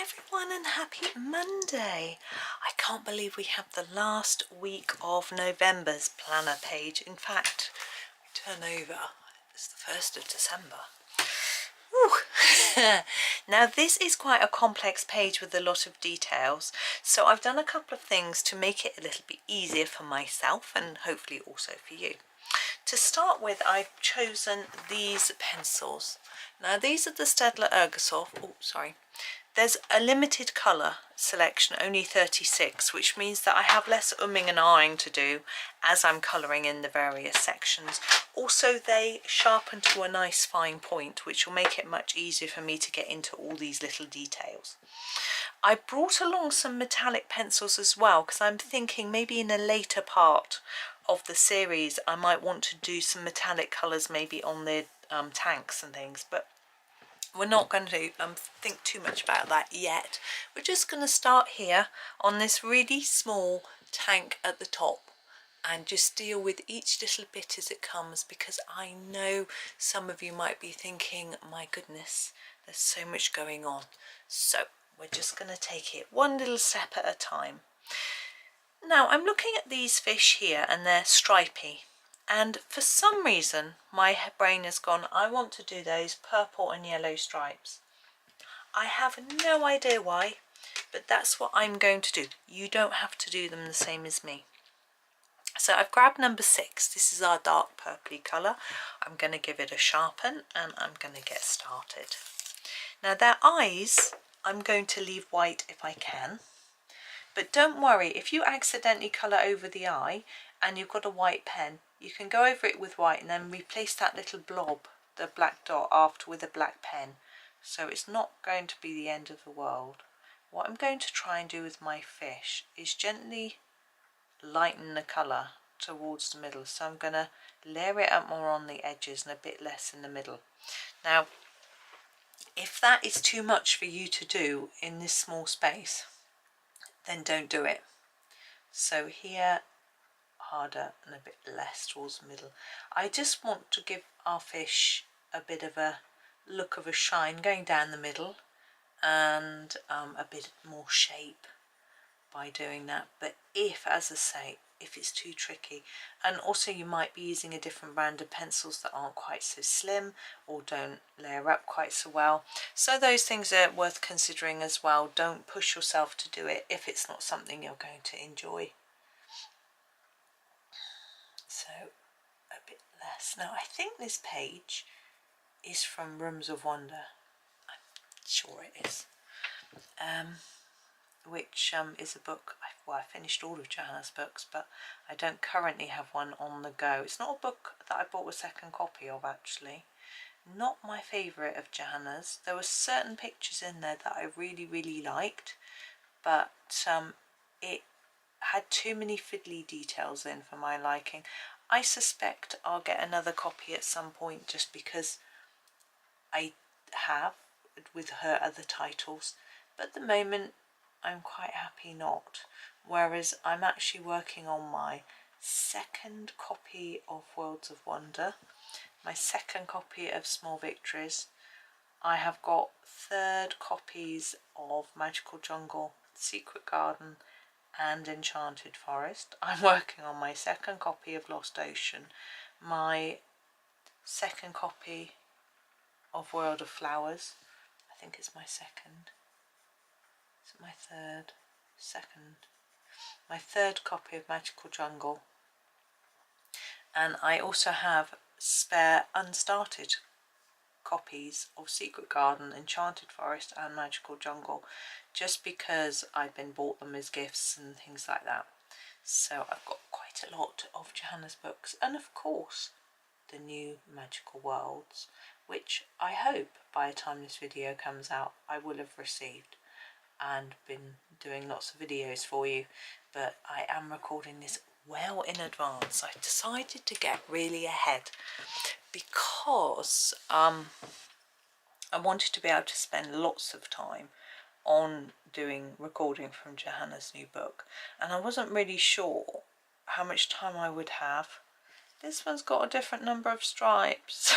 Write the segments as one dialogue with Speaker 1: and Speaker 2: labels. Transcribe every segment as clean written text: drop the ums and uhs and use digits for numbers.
Speaker 1: everyone and happy Monday. I can't believe we have the last week of November's planner page. In fact, we turn over, it's the 1st of December. Now this is quite a complex page with a lot of details, so I've done a couple of things to make it a little bit easier for myself and hopefully also for you. To start with, I've chosen these pencils. Now these are the Staedtler Ergosoft. There's a limited colour selection, only 36, which means that I have less umming and ahhing to do as I'm colouring in the various sections. Also, they sharpen to a nice fine point, which will make it much easier for me to get into all these little details. I brought along some metallic pencils as well, because I'm thinking maybe in a later part of the series I might want to do some metallic colours maybe on the tanks and things, but we're not going to think too much about that yet. We're just going to start here on this really small tank at the top and just deal with each little bit as it comes, because I know some of you might be thinking, my goodness, there's so much going on. So we're just going to take it one little step at a time. Now I'm looking at these fish here and they're stripy. And for some reason my brain has gone, I want to do those purple and yellow stripes. I have no idea why, but that's what I'm going to do. You don't have to do them the same as me. So I've grabbed number 6. This is our dark purpley colour. I'm going to give it a sharpen and I'm going to get started. Now their eyes I'm going to leave white if I can. But don't worry, if you accidentally colour over the eye and you've got a white pen, you can go over it with white and then replace that little blob, the black dot, after with a black pen. So it's not going to be the end of the world. What I'm going to try and do with my fish is gently lighten the colour towards the middle. So I'm going to layer it up more on the edges and a bit less in the middle. Now, if that is too much for you to do in this small space, then don't do it. So here, harder and a bit less towards the middle. I just want to give our fish a bit of a look of a shine going down the middle and a bit more shape by doing that. But if, as I say, if it's too tricky, and also you might be using a different brand of pencils that aren't quite so slim or don't layer up quite so well, so those things are worth considering as well. Don't push yourself to do it if it's not something you're going to enjoy. So a bit less. Now I think this page is from Rooms of Wonder. I'm sure it is. Which is a book, well, I finished all of Johanna's books, but I don't currently have one on the go. It's not a book that I bought a second copy of, actually. Not my favourite of Johanna's. There were certain pictures in there that I really liked, but it had too many fiddly details in for my liking. I suspect I'll get another copy at some point just because I have with her other titles, but at the moment I'm quite happy not. Whereas I'm actually working on my second copy of Worlds of Wonder, my second copy of Small Victories. I have got 3rd copies of Magical Jungle, Secret Garden and Enchanted Forest. I'm working on my second copy of Lost Ocean, my second copy of World of Flowers. I think it's my second. Is it my third? Second. My 3rd copy of Magical Jungle. And I also have spare unstarted copies of Secret Garden, Enchanted Forest and Magical Jungle, just because I've been bought them as gifts and things like that. So I've got quite a lot of Johanna's books, and of course the new Magical Worlds, which I hope by the time this video comes out I will have received and been doing lots of videos for you. But I am recording this well in advance. I decided to get really ahead because I wanted to be able to spend lots of time on doing recording from Johanna's new book, and I wasn't really sure how much time I would have. This one's got a different number of stripes.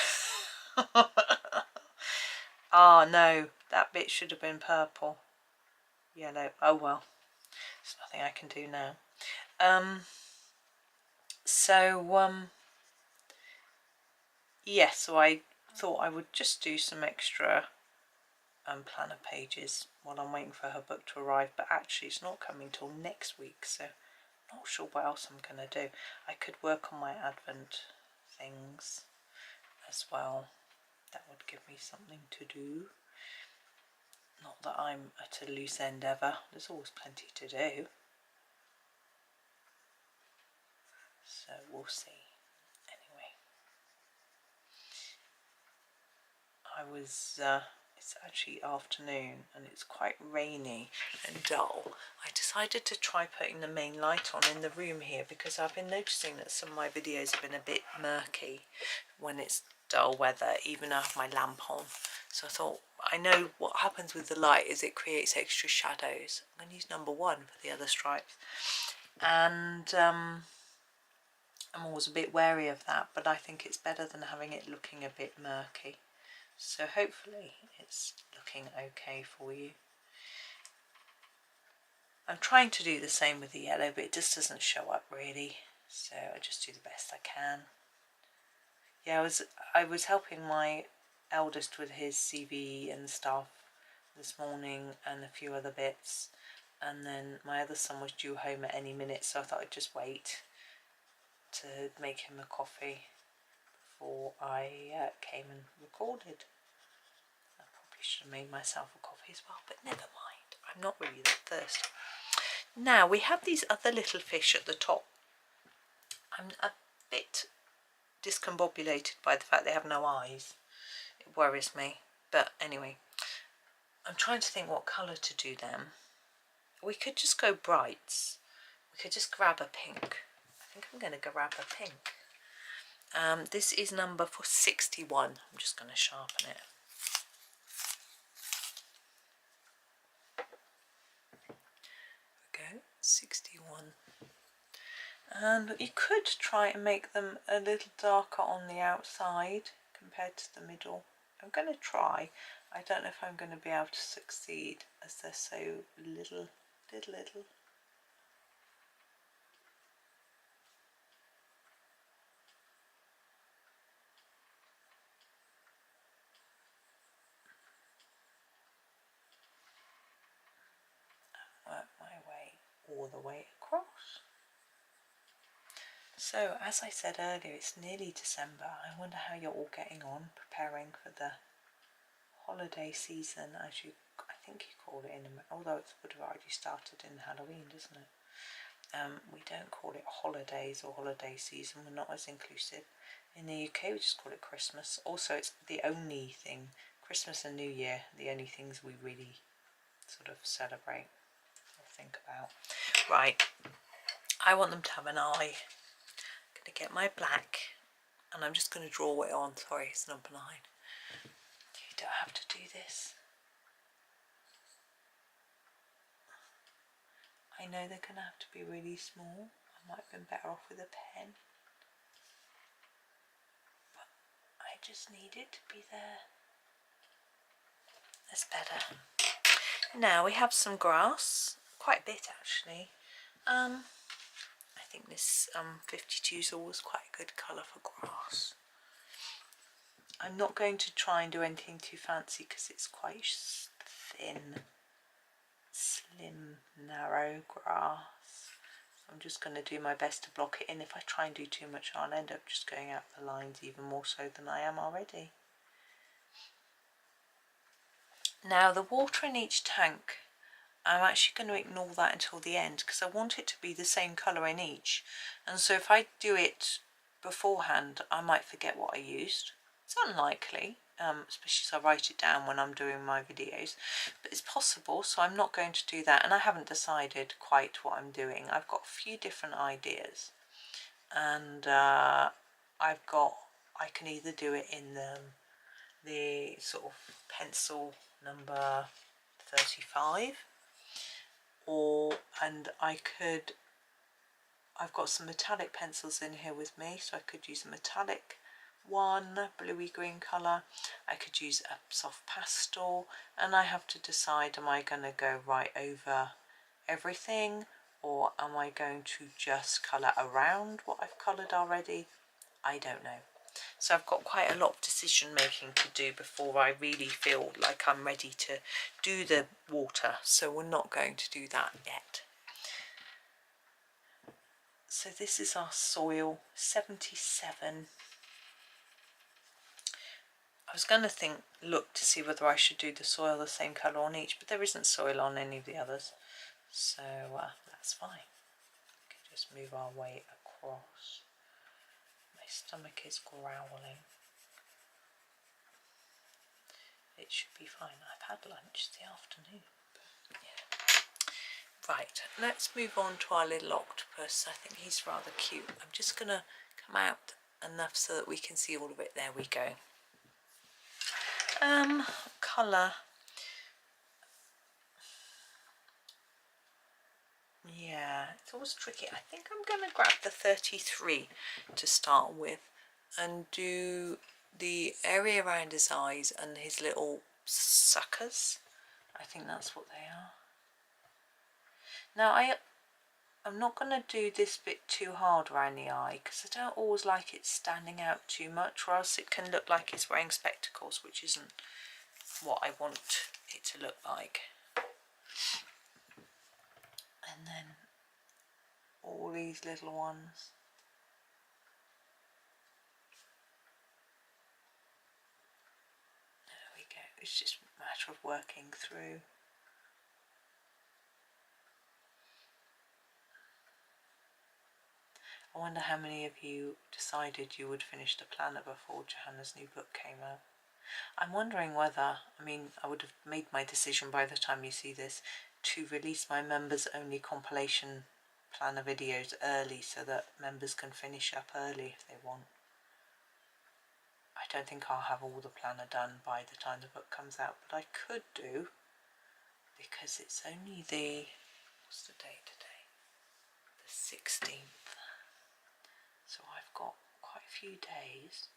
Speaker 1: Ah, no, that bit should have been purple. yellow. Oh well, there's nothing I can do now. Yeah, so I thought I would just do some extra planner pages while I'm waiting for her book to arrive, but actually it's not coming till next week, so not sure what else I'm going to do. I could work on my Advent things as well. That would give me something to do. Not that I'm at a loose end ever. There's always plenty to do. So we'll see. Anyway, it's actually afternoon and it's quite rainy and dull. I decided to try putting the main light on in the room here because I've been noticing that some of my videos have been a bit murky when it's dull weather, even though I have my lamp on. So I thought, I know what happens with the light is it creates extra shadows. I'm going to use number 1 for the other stripes. And I'm always a bit wary of that, but I think it's better than having it looking a bit murky. So hopefully it's looking okay for you. I'm trying to do the same with the yellow, but it just doesn't show up really. So I just do the best I can. Yeah, I was helping my eldest with his CV and stuff this morning and a few other bits, and then my other son was due home at any minute, so I thought I'd just wait to make him a coffee before I came and recorded. I probably should have made myself a coffee as well, but never mind, I'm not really that thirsty. Now we have these other little fish at the top. I'm a bit discombobulated by the fact they have no eyes. It worries me, but anyway, I'm trying to think what colour to do them. We could just go brights. We could just grab a pink. I think I'm going to grab a pink. This is number for 61. I'm just going to sharpen it. There we go, 61. And you could try and make them a little darker on the outside compared to the middle. I'm going to try. I don't know if I'm going to be able to succeed as they're so little. Work my way all the way across. So as I said earlier, it's nearly December. I wonder how you're all getting on preparing for the holiday season, as I think you call it, although it would have already started in Halloween, doesn't it? We don't call it holidays or holiday season. We're not as inclusive. In the UK we just call it Christmas. Also, it's the only thing, Christmas and New Year, the only things we really sort of celebrate or think about. Right, I want them to have an eye. I'm going to get my black and I'm just going to draw it on. Sorry, it's number 9. You don't have to do this. I know they're going to have to be really small. I might have been better off with a pen. But I just need it to be there. That's better. Now we have some grass. Quite a bit actually. I think this 52 is always quite a good colour for grass. I'm not going to try and do anything too fancy because it's quite thin, slim, narrow grass. So I'm just going to do my best to block it in. If I try and do too much, I'll end up just going out the lines even more so than I am already. Now the water in each tank, I'm actually going to ignore that until the end because I want it to be the same colour in each. And so if I do it beforehand, I might forget what I used. It's unlikely, especially as I write it down when I'm doing my videos, but it's possible, so I'm not going to do that. And I haven't decided quite what I'm doing. I've got a few different ideas, and I can either do it in the sort of pencil number 35, I've got some metallic pencils in here with me, so I could use a metallic one bluey green colour, I could use a soft pastel, and I have to decide, am I going to go right over everything, or am I going to just colour around what I've coloured already? I don't know. So I've got quite a lot of decision making to do before I really feel like I'm ready to do the water, so we're not going to do that yet. So this is our soil, 77. I was going to look to see whether I should do the soil the same colour on each, but there isn't soil on any of the others, so that's fine. We can just move our way across. My stomach is growling. It should be fine. I've had lunch this afternoon. Yeah. Right, let's move on to our little octopus. I think he's rather cute. I'm just going to come out enough so that we can see all of it. There we go. Colour. Yeah, it's always tricky. I think I'm going to grab the 33 to start with and do the area around his eyes and his little suckers. I think that's what they are. Now I'm not going to do this bit too hard around the eye because I don't always like it standing out too much, or else it can look like he's wearing spectacles, which isn't what I want it to look like. And then all these little ones. There we go. It's just a matter of working through. I wonder how many of you decided you would finish the planner before Johanna's new book came out. I'm wondering whether, I would have made my decision by the time you see this, to release my members only compilation planner videos early so that members can finish up early if they want. I don't think I'll have all the planner done by the time the book comes out, but I could do, because it's only what's the date today? The 16th. So I've got quite a few days.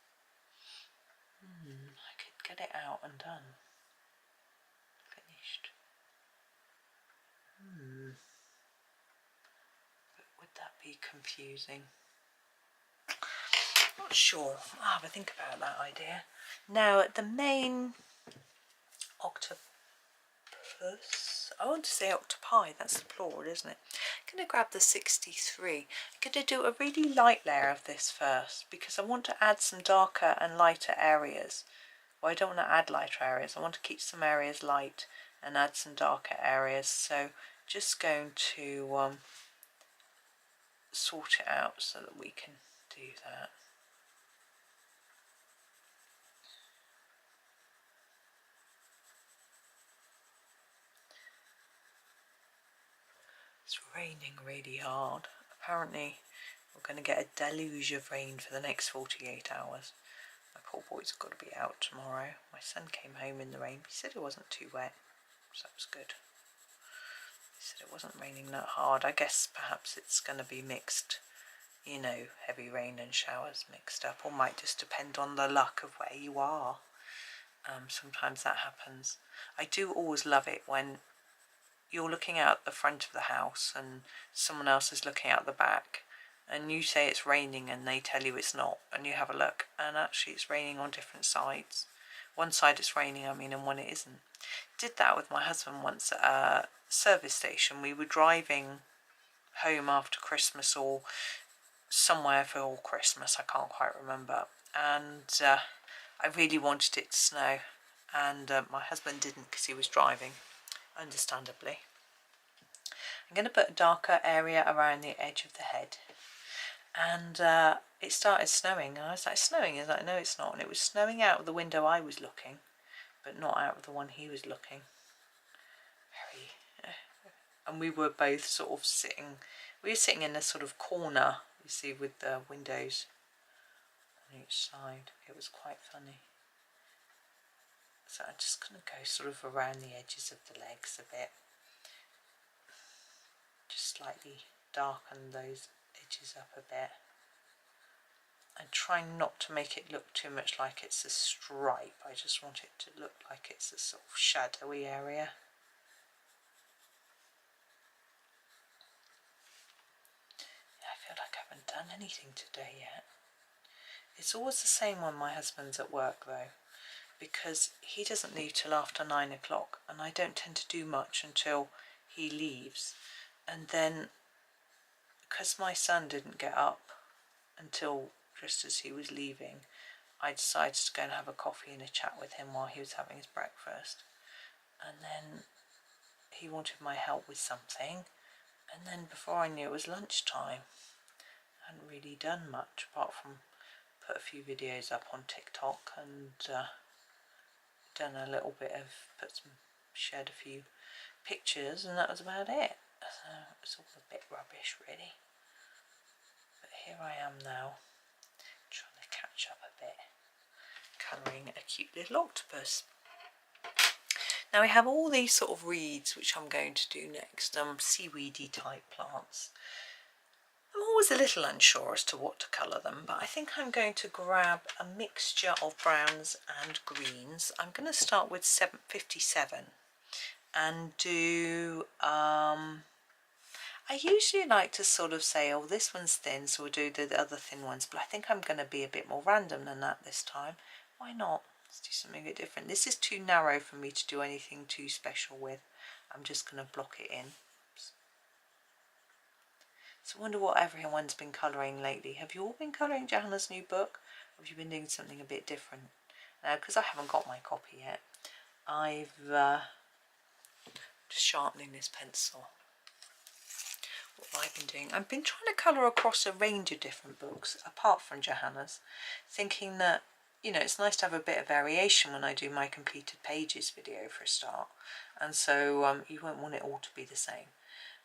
Speaker 1: I could get it out and done. Finished. But would that be confusing? Not sure. I'll have a think about that idea. Now, the main octopus, I want to say octopi, that's the plural, isn't it? I'm going to grab the 63. I'm going to do a really light layer of this first because I want to add some darker and lighter areas. Well, I don't want to add lighter areas. I want to keep some areas light and add some darker areas. So just going to sort it out so that we can do that. It's raining really hard. Apparently we're going to get a deluge of rain for the next 48 hours. My poor boys have got to be out tomorrow. My son came home in the rain. He said it wasn't too wet, so that was good. He said it wasn't raining that hard. I guess perhaps it's going to be mixed, you know, heavy rain and showers mixed up, or might just depend on the luck of where you are. Sometimes that happens. I do always love it when you're looking out the front of the house and someone else is looking out the back, and you say it's raining and they tell you it's not, and you have a look and actually it's raining on different sides. One side it's raining, and one it isn't. Did that with my husband once at a service station. We were driving home after Christmas or somewhere for Christmas, I can't quite remember, and I really wanted it to snow, and my husband didn't because he was driving, understandably. I'm going to put a darker area around the edge of the head, and it started snowing, and I was like, snowing? He's like, no it's not, and it was snowing out of the window I was looking, but not out of the one he was looking. And we were both sort of sitting in a sort of corner, you see, with the windows on each side. It was quite funny. So I'm just going to go sort of around the edges of the legs a bit. Just slightly darken those edges up a bit. and try not to make it look too much like it's a stripe. I just want it to look like it's a sort of shadowy area. Yeah, I feel like I haven't done anything today yet. It's always the same when my husband's at work though, because he doesn't leave till after 9 o'clock, and I don't tend to do much until he leaves. And then, because my son didn't get up until just as he was leaving, I decided to go and have a coffee and a chat with him while he was having his breakfast. And then he wanted my help with something, and then before I knew it was lunchtime. I hadn't really done much apart from put a few videos up on TikTok and done a little bit of, shared a few pictures, and that was about it. So it's all a bit rubbish really. But here I am now, trying to catch up a bit, colouring a cute little octopus. Now we have all these sort of reeds which I'm going to do next, seaweedy type plants. I'm always a little unsure as to what to colour them, but I think I'm going to grab a mixture of browns and greens. I'm going to start with 757 and do, I usually like to sort of say, oh, this one's thin, so we'll do the other thin ones, but I think I'm going to be a bit more random than that this time. Why not? Let's do something a bit different. This is too narrow for me to do anything too special with. I'm just going to block it in. So I wonder what everyone's been colouring lately. Have you all been colouring Johanna's new book? Or have you been doing something a bit different? Now, because I haven't got my copy yet, I've just sharpening this pencil. What have I been doing? I've been trying to colour across a range of different books, apart from Johanna's, thinking that, you know, it's nice to have a bit of variation when I do my completed pages video for a start. And so you won't want it all to be the same.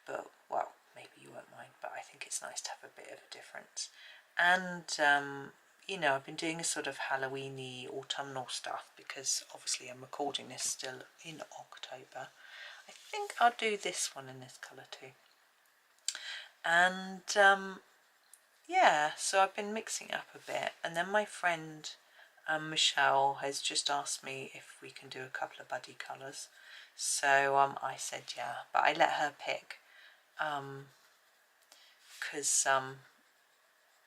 Speaker 1: But, well, maybe you won't mind, but I think it's nice to have a bit of a difference. And, you know, I've been doing a sort of Halloween-y autumnal stuff because obviously I'm recording this still in October. I think I'll do this one in this colour too. And, yeah, so I've been mixing it up a bit. And then my friend Michelle has just asked me if we can do a couple of buddy colours. So I said yeah, but I let her pick. Because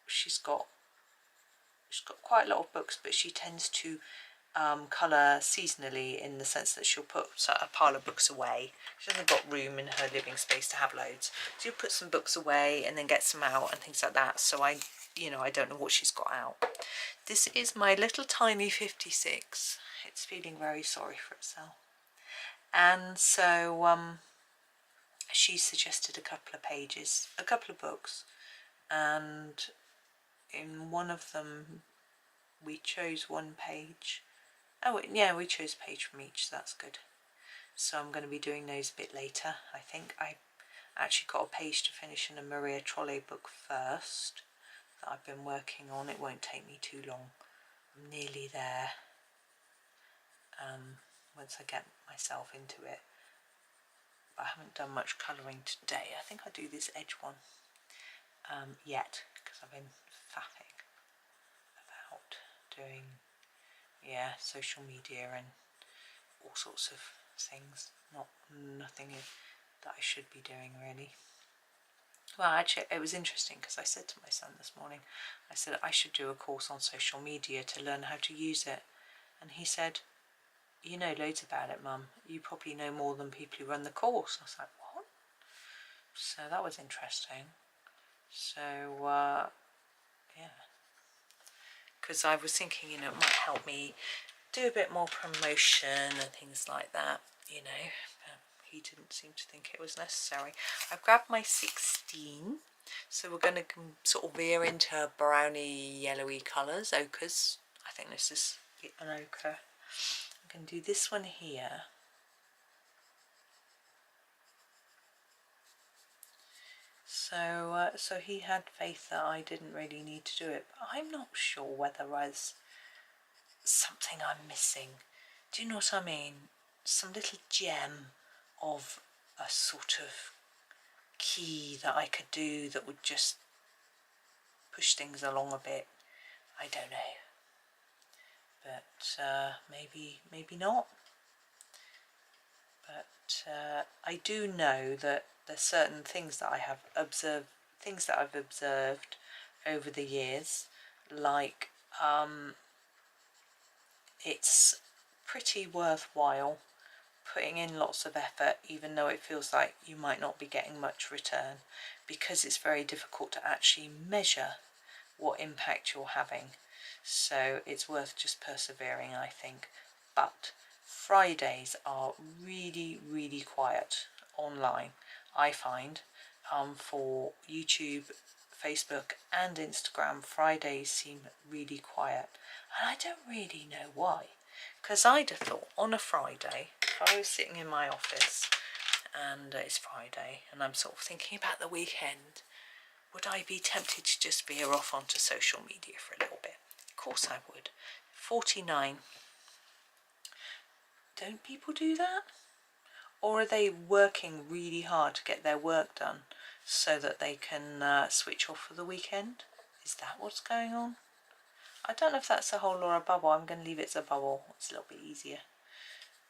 Speaker 1: she's got quite a lot of books, but she tends to colour seasonally, in the sense that she'll put a pile of books away. She hasn't got room in her living space to have loads, so you'll put some books away and then get some out and things like that. So I don't know what she's got out. This is my little tiny 56. It's feeling very sorry for itself, and so she suggested a couple of books, and in one of them we chose one page. Oh yeah, we chose a page from each, so that's good. So I'm going to be doing those a bit later. I think I actually got a page to finish in a Maria Trolle book first that I've been working on. It won't take me too long. I'm nearly there, once I get myself into it. But I haven't done much colouring today. I think I'll do this edge one yet, because I've been faffing about doing, yeah, social media and all sorts of things. Nothing that I should be doing really. Well, actually, it was interesting because I said to my son this morning, I said I should do a course on social media to learn how to use it, and he said, you know loads about it, Mum. You probably know more than people who run the course. I was like, what? So that was interesting. So, yeah. Because I was thinking, it might help me do a bit more promotion and things like that, he didn't seem to think it was necessary. I've grabbed my 16, so we're going to sort of veer into browny yellowy colours, ochres. I think this is an ochre. I'm going to do this one here. So he had faith that I didn't really need to do it, but I'm not sure whether there's something I'm missing. Do you know what I mean? Some little gem of a sort of key that I could do that would just push things along a bit. I don't know, but maybe not. But I do know that there's certain things that I've observed over the years, like it's pretty worthwhile putting in lots of effort, even though it feels like you might not be getting much return, because it's very difficult to actually measure what impact you're having. So it's worth just persevering, I think. But Fridays are really quiet online, I find. For YouTube, Facebook and Instagram, Fridays seem really quiet, and I don't really know why. Because I'd have thought on a Friday, if I was sitting in my office and it's Friday and I'm sort of thinking about the weekend, would I be tempted to just veer off onto social media for a little bit? Of course I would. 49. Don't people do that? Or are they working really hard to get their work done so that they can switch off for the weekend? Is that what's going on? I don't know if that's a hole or a bubble. I'm going to leave it as a bubble. It's a little bit easier.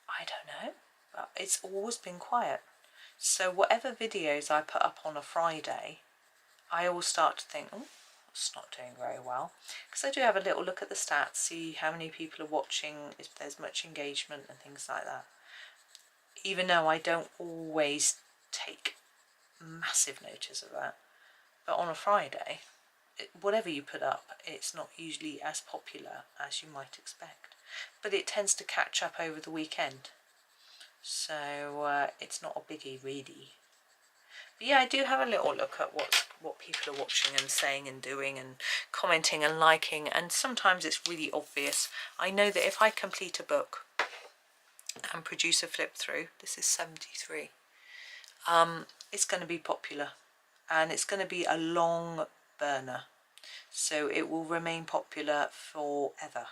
Speaker 1: I don't know. But it's always been quiet. So whatever videos I put up on a Friday, I always start to think, oh, it's not doing very well. Because I do have a little look at the stats, see how many people are watching, if there's much engagement and things like that. Even though I don't always take massive notice of that. But on a Friday, whatever you put up, it's not usually as popular as you might expect. But it tends to catch up over the weekend. So it's not a biggie really. But yeah, I do have a little look at what people are watching and saying and doing and commenting and liking, and sometimes it's really obvious. I know that if I complete a book and produce a flip through, this is 73, it's going to be popular, and it's going to be a long burner, so it will remain popular forever,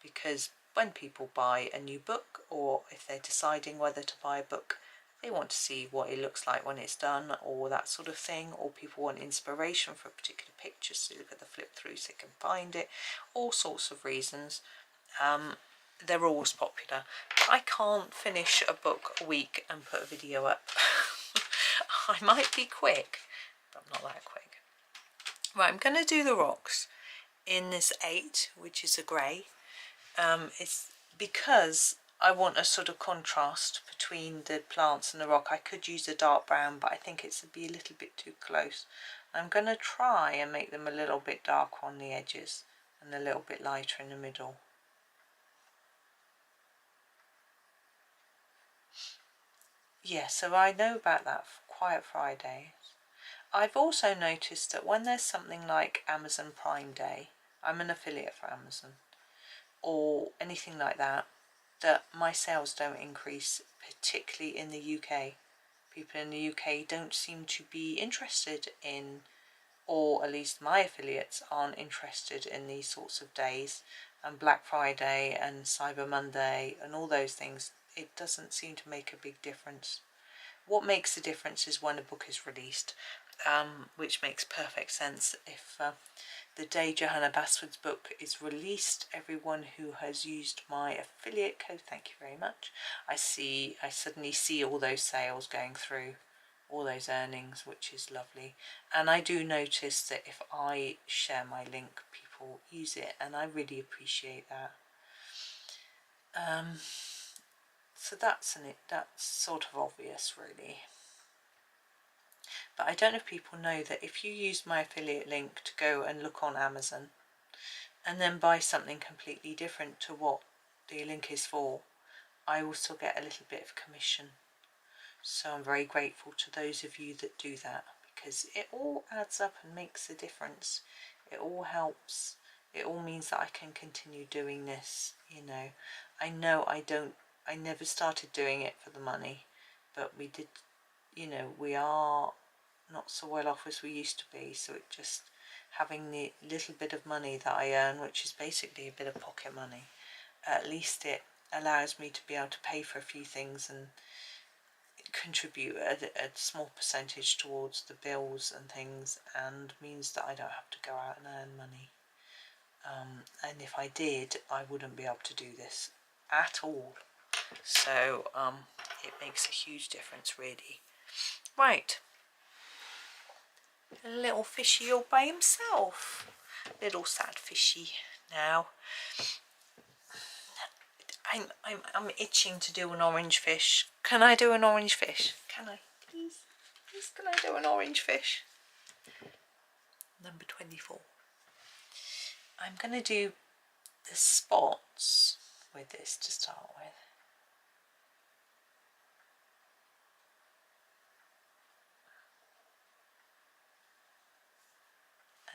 Speaker 1: because when people buy a new book, or if they're deciding whether to buy a book, they want to see what it looks like when it's done, or that sort of thing, or people want inspiration for a particular picture, so look at the flip through so they can find it, all sorts of reasons. They're always popular. I can't finish a book a week and put a video up. I might be quick, but I'm not that quick. Right, I'm going to do the rocks in this 8, which is a grey. It's because I want a sort of contrast between the plants and the rock. I could use a dark brown, but I think it would be a little bit too close. I'm going to try and make them a little bit darker on the edges and a little bit lighter in the middle. Yeah, so I know about that Quiet Friday. I've also noticed that when there's something like Amazon Prime Day, I'm an affiliate for Amazon, or anything like that, that my sales don't increase, particularly in the UK. People in the UK don't seem to be interested in, or at least my affiliates aren't interested in these sorts of days, and Black Friday and Cyber Monday and all those things. It doesn't seem to make a big difference. What makes a difference is when a book is released, which makes perfect sense. If the day Johanna Basford's book is released, everyone who has used my affiliate code, thank you very much, I suddenly see all those sales going through, all those earnings, which is lovely. And I do notice that if I share my link, people use it, and I really appreciate that. So that's sort of obvious really. But I don't know if people know that if you use my affiliate link to go and look on Amazon and then buy something completely different to what the link is for, I will still get a little bit of commission. So I'm very grateful to those of you that do that, because it all adds up and makes a difference. It all helps. It all means that I can continue doing this, you know. I never started doing it for the money, but we did, you know, we are not so well off as we used to be, so it just, having the little bit of money that I earn, which is basically a bit of pocket money, at least it allows me to be able to pay for a few things and contribute a small percentage towards the bills and things, and means that I don't have to go out and earn money. and if I did, I wouldn't be able to do this at all. So it makes a huge difference, really. Right, a little fishy all by himself, little sad fishy. Now I'm itching to do an orange fish. Can I do an orange fish? Can I? Please, please, can I do an orange fish? Number 24. I'm going to do the spots with this to start with.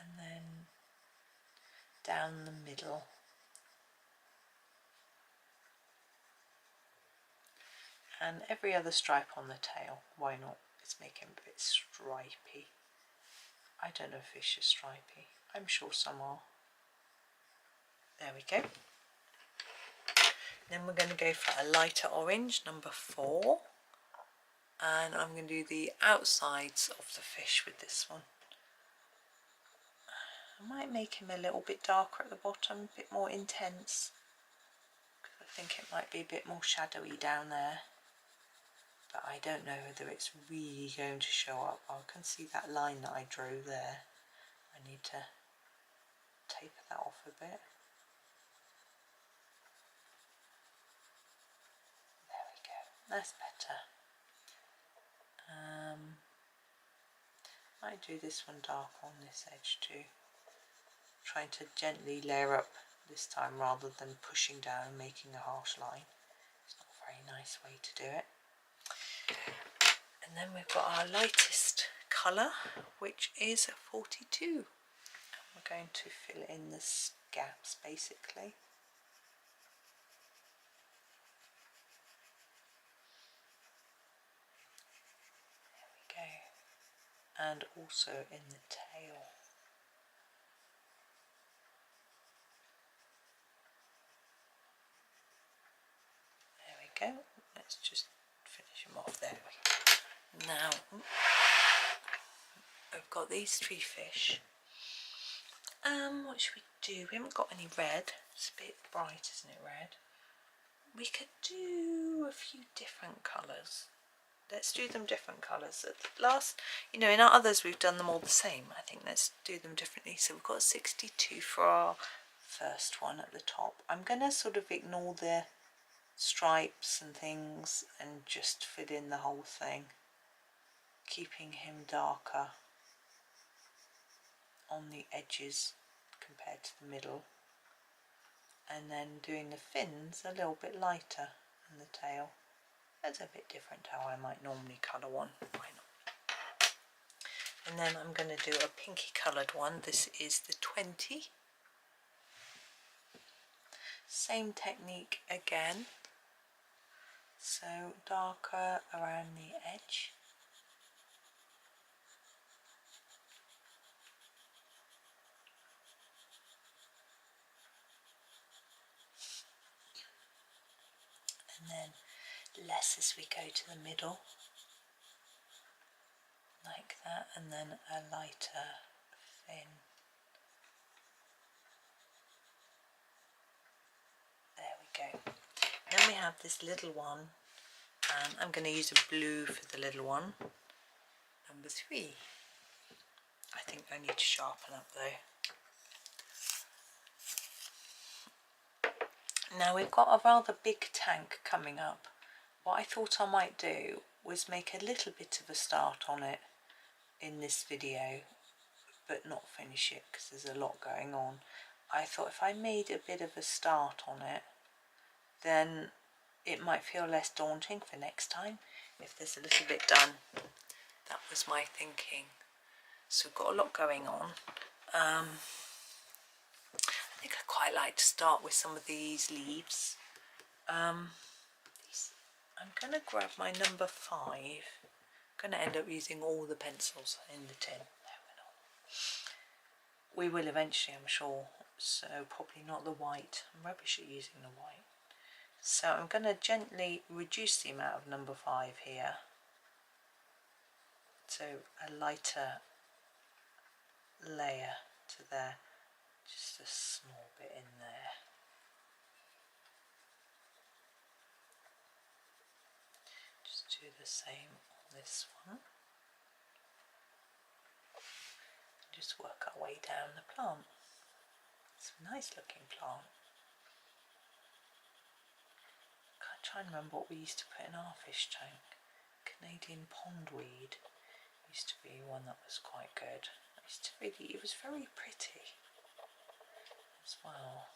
Speaker 1: And then down the middle. And every other stripe on the tail. Why not? Let's make him a bit stripy. I don't know if fish are stripy. I'm sure some are. There we go. Then we're going to go for a lighter orange, number 4. And I'm going to do the outsides of the fish with this one. I might make him a little bit darker at the bottom, a bit more intense. I think it might be a bit more shadowy down there. But I don't know whether it's really going to show up. I can see that line that I drew there. I need to taper that off a bit. There we go, that's better. Might do this one dark on this edge too. Trying to gently layer up this time rather than pushing down and making a harsh line. It's not a very nice way to do it. And then we've got our lightest colour, which is 42. And we're going to fill in the gaps basically. There we go. And also in the tail. There we go. Let's just finish them off. There we go. Now I've got these 3 fish. What should we do? We haven't got any red. It's a bit bright, isn't it, red? We could do a few different colours. Let's do them different colours. At last, you know, in our others we've done them all the same. I think let's do them differently. So we've got 62 for our first one at the top. I'm going to sort of ignore the stripes and things and just fit in the whole thing, keeping him darker on the edges compared to the middle, and then doing the fins a little bit lighter and the tail. That's a bit different to how I might normally colour one. Why not? And then I'm going to do a pinky coloured one. This is the 20. Same technique again. So darker around the edge. And then less as we go to the middle, like that, and then a lighter fin. There we go. Then we have this little one, and I'm going to use a blue for the little one, number 3. I think I need to sharpen up though. Now we've got a rather big tank coming up. What I thought I might do was make a little bit of a start on it in this video, but not finish it because there's a lot going on. I thought if I made a bit of a start on it, then it might feel less daunting for next time if there's a little bit done. That was my thinking. So we've got a lot going on. I think I quite like to start with some of these leaves. I'm going to grab my number 5. I'm going to end up using all the pencils in the tin. No, we're not. We will eventually, I'm sure. So probably not the white. I'm rubbish at using the white. So I'm going to gently reduce the amount of number 5 here. So a lighter layer to there. just a small bit in there. Just do the same on this one. Just work our way down the plant. It's a nice looking plant. Can't try and remember what we used to put in our fish tank. Canadian pondweed used to be one that was quite good. It was very pretty as well.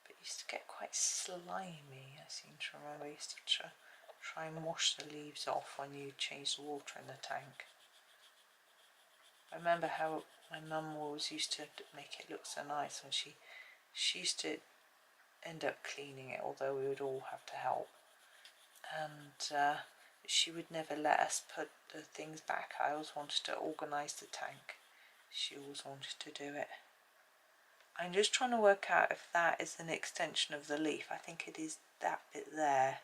Speaker 1: But it used to get quite slimy, I seem to remember. I used to try and wash the leaves off when you change the water in the tank. I remember how my mum always used to make it look so nice when she used to end up cleaning it, although we would all have to help. And she would never let us put the things back. I always wanted to organise the tank. She always wanted to do it. I'm just trying to work out if that is an extension of the leaf. I think it is that bit there.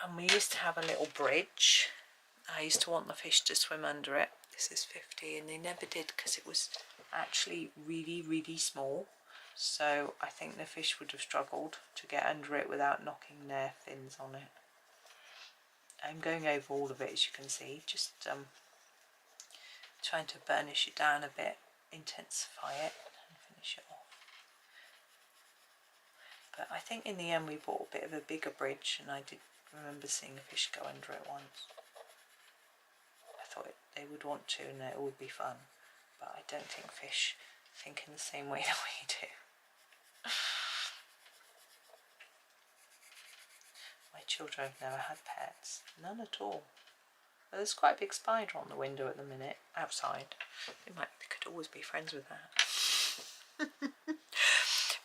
Speaker 1: And we used to have a little bridge. I used to want the fish to swim under it. This is 50, and they never did because it was actually really, really small. So I think the fish would have struggled to get under it without knocking their fins on it. I'm going over all of it, as you can see, just trying to burnish it down a bit, intensify it and finish it off. But I think in the end we bought a bit of a bigger bridge, and I did remember seeing a fish go under it once. I thought they would want to and it would be fun, but I don't think fish think in the same way that we do. My children have never had pets, none at all. But there's quite a big spider on the window at the minute, outside. They could always be friends with that.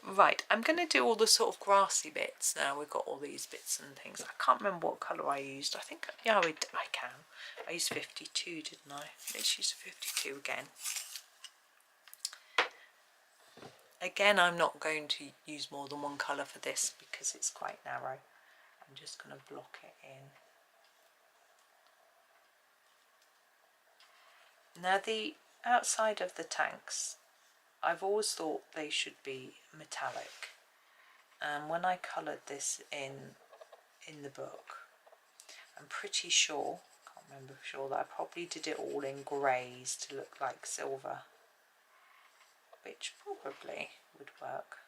Speaker 1: Right, I'm going to do all the sort of grassy bits now. We've got all these bits and things. I can't remember what colour I used. I think, yeah, I can. I used 52, didn't I? Let's use a 52 again. Again, I'm not going to use more than one colour for this because it's quite narrow. I'm just going to block it in. Now the outside of the tanks, I've always thought they should be metallic. And when I coloured this in the book, I'm pretty sure, can't remember for sure, that I probably did it all in greys to look like silver, which probably would work.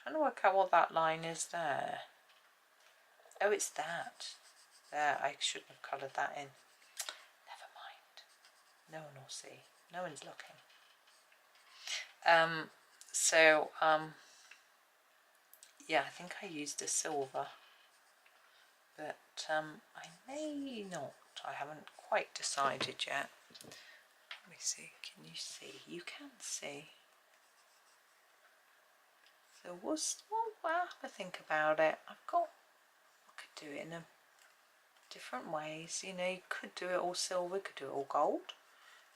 Speaker 1: I'm trying to work out what that line is there. Oh, it's that. There, I shouldn't have coloured that in. Never mind. No one will see. No one's looking. Yeah, I think I used a silver, but I may not. I haven't quite decided yet. Let me see. Can you see? You can see. So we'll have to think about it. I could do it in different ways. You know, you could do it all silver, could do it all gold.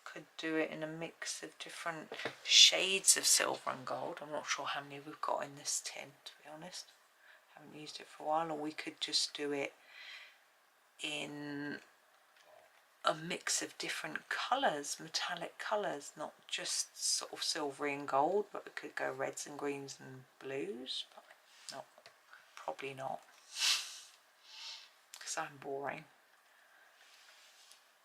Speaker 1: Could do it in a mix of different shades of silver and gold. I'm not sure how many we've got in this tin, to be honest. Haven't used it for a while. Or we could just do it in a mix of different colours, metallic colours, not just sort of silvery and gold, but it could go reds and greens and blues, but probably not, because I'm boring.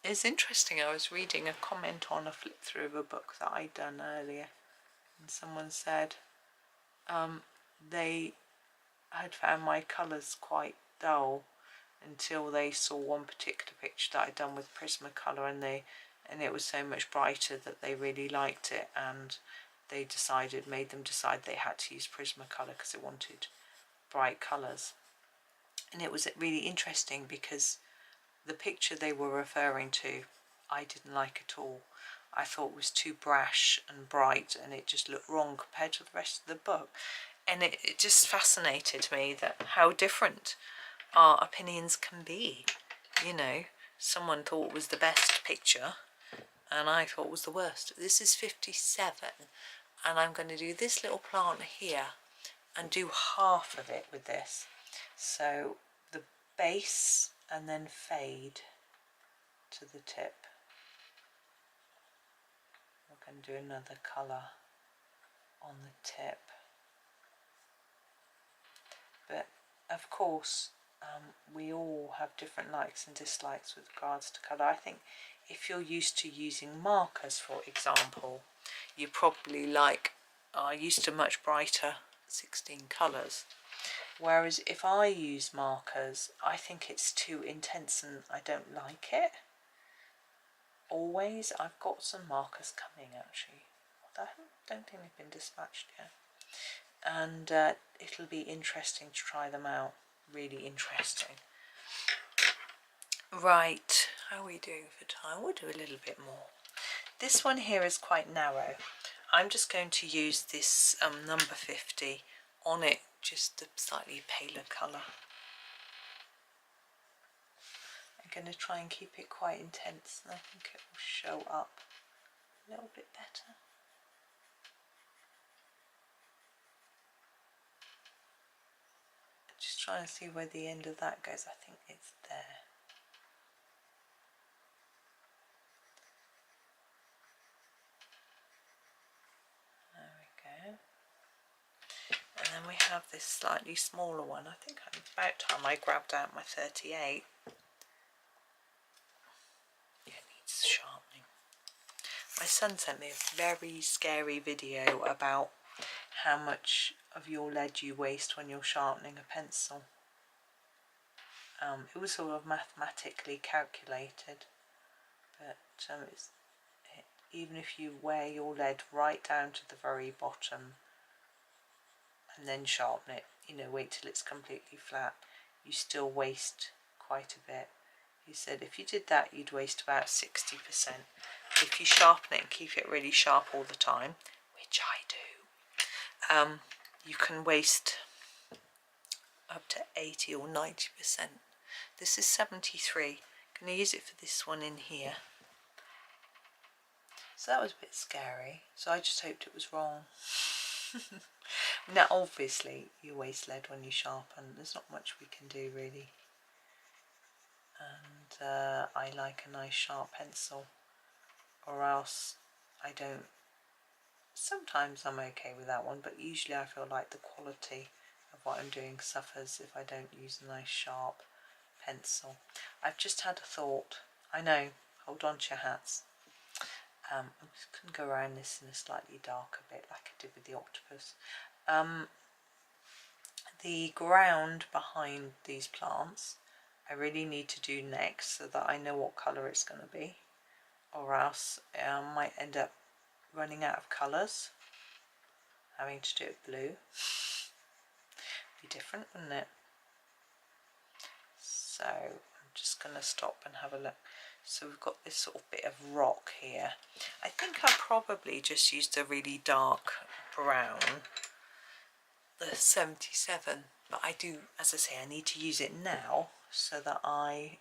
Speaker 1: It's interesting, I was reading a comment on a flip through of a book that I'd done earlier, and someone said they had found my colours quite dull until they saw one particular picture that I'd done with Prismacolor, and it was so much brighter that they really liked it, and they made them decide they had to use Prismacolor because it wanted bright colours. And it was really interesting because the picture they were referring to I didn't like at all. I thought it was too brash and bright, and it just looked wrong compared to the rest of the book. And it just fascinated me that how different our opinions can be. You know, someone thought it was the best picture and I thought it was the worst. This is 57, and I'm going to do this little plant here and do half of it with this. So the base and then fade. to the tip. We're going to do another colour on the tip. But of course, we all have different likes and dislikes with regards to colour. I think if you're used to using markers, for example, you probably like, are used to much brighter 16 colours. Whereas if I use markers, I think it's too intense and I don't like it. Always. I've got some markers coming actually. I don't think they've been dispatched yet. And it'll be interesting to try them out. Really interesting. Right, how are we doing for time? We'll do a little bit more. This one here is quite narrow. I'm just going to use this number 50 on it, just a slightly paler colour. I'm going to try and keep it quite intense, and I think it will show up a little bit better. Just trying to see where the end of that goes. I think it's there. There we go. And then we have this slightly smaller one. I think it's about time I grabbed out my 38. It needs sharpening. My son sent me a very scary video about how much of your lead you waste when you're sharpening a pencil. It was sort of mathematically calculated, but even if you wear your lead right down to the very bottom and then sharpen it, you know, wait till it's completely flat, you still waste quite a bit. He said if you did that, you'd waste about 60%. If you sharpen it and keep it really sharp all the time, which I do, you can waste up to 80 or 90%. This is 73. I'm going to use it for this one in here. So that was a bit scary. So I just hoped it was wrong. Now obviously you waste lead when you sharpen. There's not much we can do really. And I like a nice sharp pencil, or else I don't. Sometimes I'm okay with that one, but usually I feel like the quality of what I'm doing suffers if I don't use a nice sharp pencil. I've just had a thought. I know, hold on to your hats. I'm just going to go around this in a slightly darker bit like I did with the octopus. The ground behind these plants I really need to do next so that I know what colour it's going to be, or else I might end up running out of colours, having to do it blue. Be different, wouldn't it? So I'm just going to stop and have a look. So we've got this sort of bit of rock here. I think I probably just used a really dark brown, the 77, but I do, as I say, I need to use it now so that I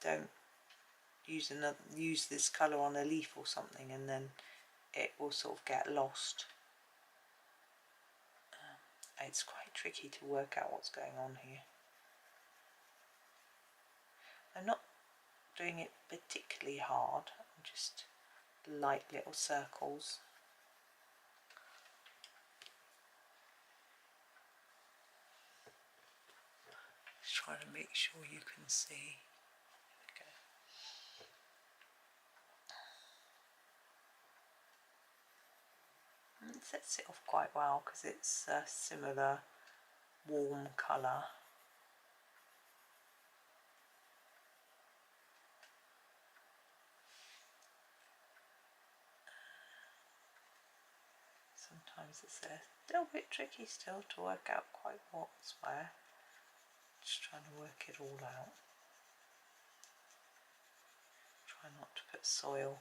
Speaker 1: don't use this colour on a leaf or something and then it will sort of get lost. It's quite tricky to work out what's going on here. I'm not doing it particularly hard, I'm just light little circles. Just trying to make sure you can see. It sets it off quite well because it's a similar warm colour. Sometimes it's a little bit tricky still to work out quite what's where. Just trying to work it all out. Try not to put soil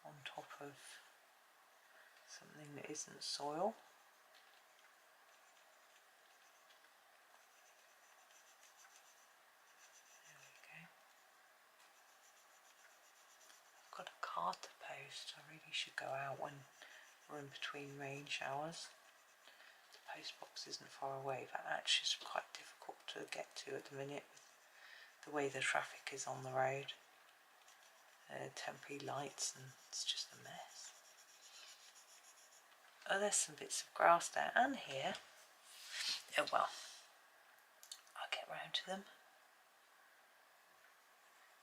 Speaker 1: on top of something that isn't soil. There we go. I've got a card to post. I really should go out when we're in between rain showers. The post box isn't far away, but actually it's quite difficult to get to at the minute with the way the traffic is on the road. temporary lights, and it's just a mess. Oh, there's some bits of grass there and here. Oh well, I'll get round to them.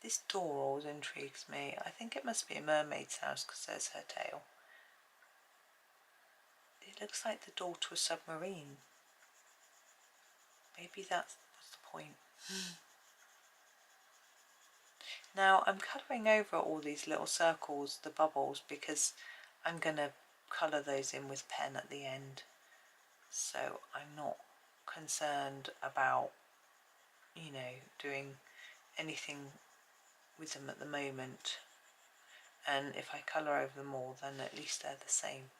Speaker 1: This door always intrigues me. I think it must be a mermaid's house because there's her tail. It looks like the door to a submarine. Maybe that's the point. Now I'm colouring over all these little circles, the bubbles, because I'm going to colour those in with pen at the end. So I'm not concerned about, you know, doing anything with them at the moment. And if I colour over them all, then at least they're the same.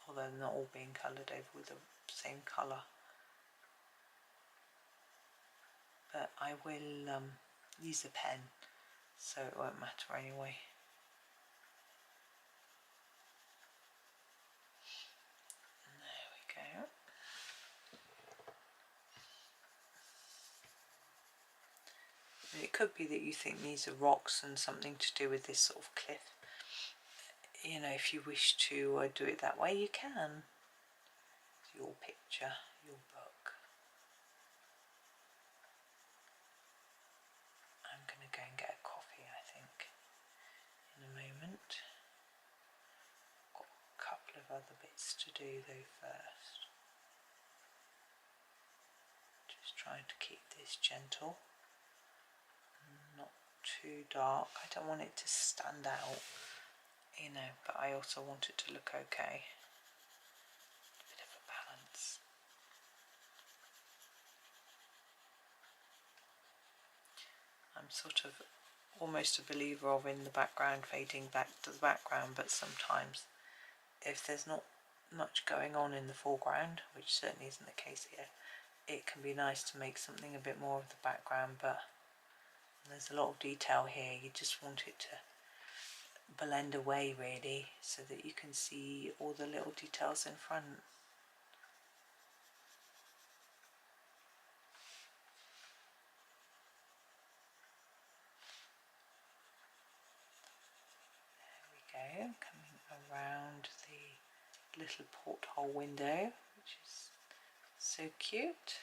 Speaker 1: Although they're not all being coloured over with the same colour. But I will use a pen, so it won't matter anyway. There we go. And it could be that you think these are rocks and something to do with this sort of cliff. You know, if you wish to do it that way, you can. It's your picture, your book. I'm going to go and get a coffee, I think, in a moment. Got a couple of other bits to do though first. Just trying to keep this gentle, not too dark. I don't want it to stand out, you know, but I also want it to look okay. A bit of a balance. I'm sort of almost a believer of in the background fading back to the background, but sometimes if there's not much going on in the foreground, which certainly isn't the case here, it can be nice to make something a bit more of the background, but there's a lot of detail here. You just want it to blend away really, so that you can see all the little details in front. There we go, coming around the little porthole window, which is so cute.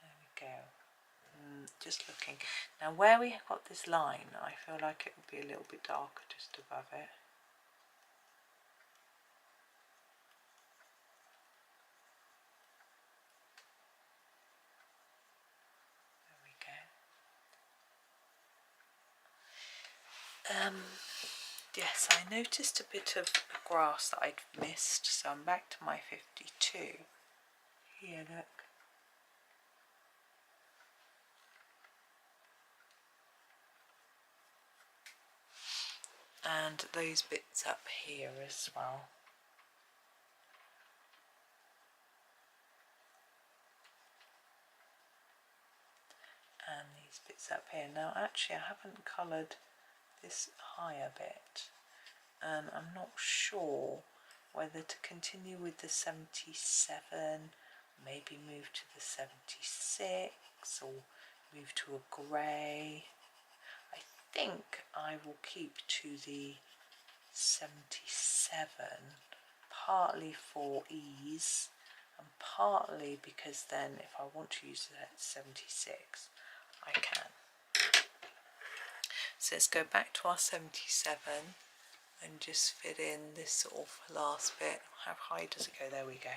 Speaker 1: There we go. Just looking. Now where we have got this line, I feel like it would be a little bit darker just above it. There we go. Yes, I noticed a bit of grass that I'd missed, so I'm back to my 52. Here, look. And those bits up here as well. And these bits up here. Now actually I haven't coloured this higher bit, and I'm not sure whether to continue with the 77, maybe move to the 76, or move to a grey. I think I will keep to the 77, partly for ease and partly because then if I want to use that 76 I can. So let's go back to our 77 and just fit in this sort of last bit. How high does it go? There we go.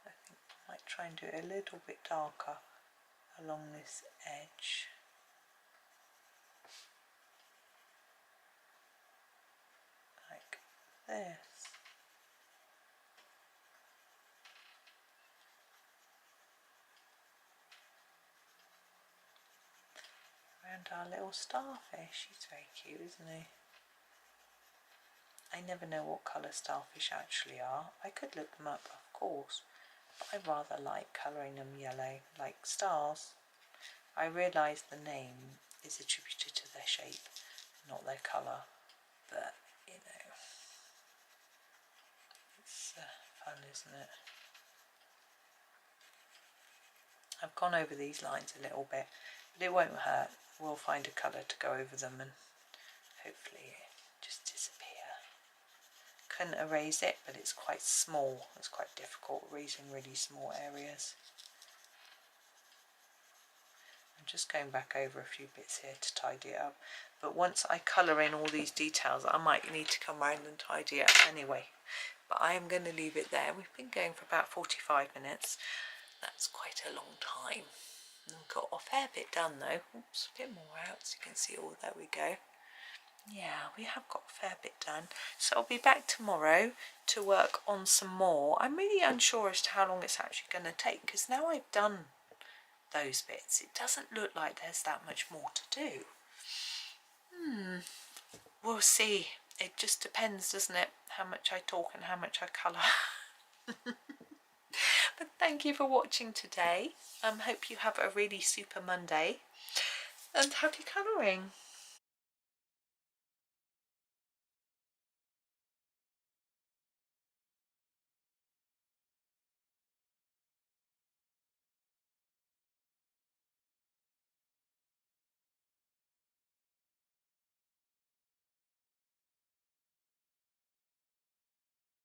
Speaker 1: I think I might try and do it a little bit darker along this edge. Like this. Around our little starfish. He's very cute, isn't he? I never know what colour starfish actually are. I could look them up, of course, but I rather like colouring them yellow, like stars. I realise the name is attributed to their shape, not their colour, but you know, it's fun, isn't it? I've gone over these lines a little bit, but it won't hurt. We'll find a colour to go over them and hopefully just disappear. Couldn't erase it, but it's quite small. It's quite difficult erasing really small areas. I'm just going back over a few bits here to tidy it up. But once I colour in all these details, I might need to come round and tidy it up anyway. But I am going to leave it there. We've been going for about 45 minutes. That's quite a long time. I've got a fair bit done though. Oops, a bit more out so you can see all. There we go. Yeah, we have got a fair bit done. So I'll be back tomorrow to work on some more. I'm really unsure as to how long it's actually going to take, because now I've done those bits, it doesn't look like there's that much more to do. We'll see. It just depends, doesn't it, how much I talk and how much I colour. But thank you for watching today. Hope you have a really super Monday and happy colouring.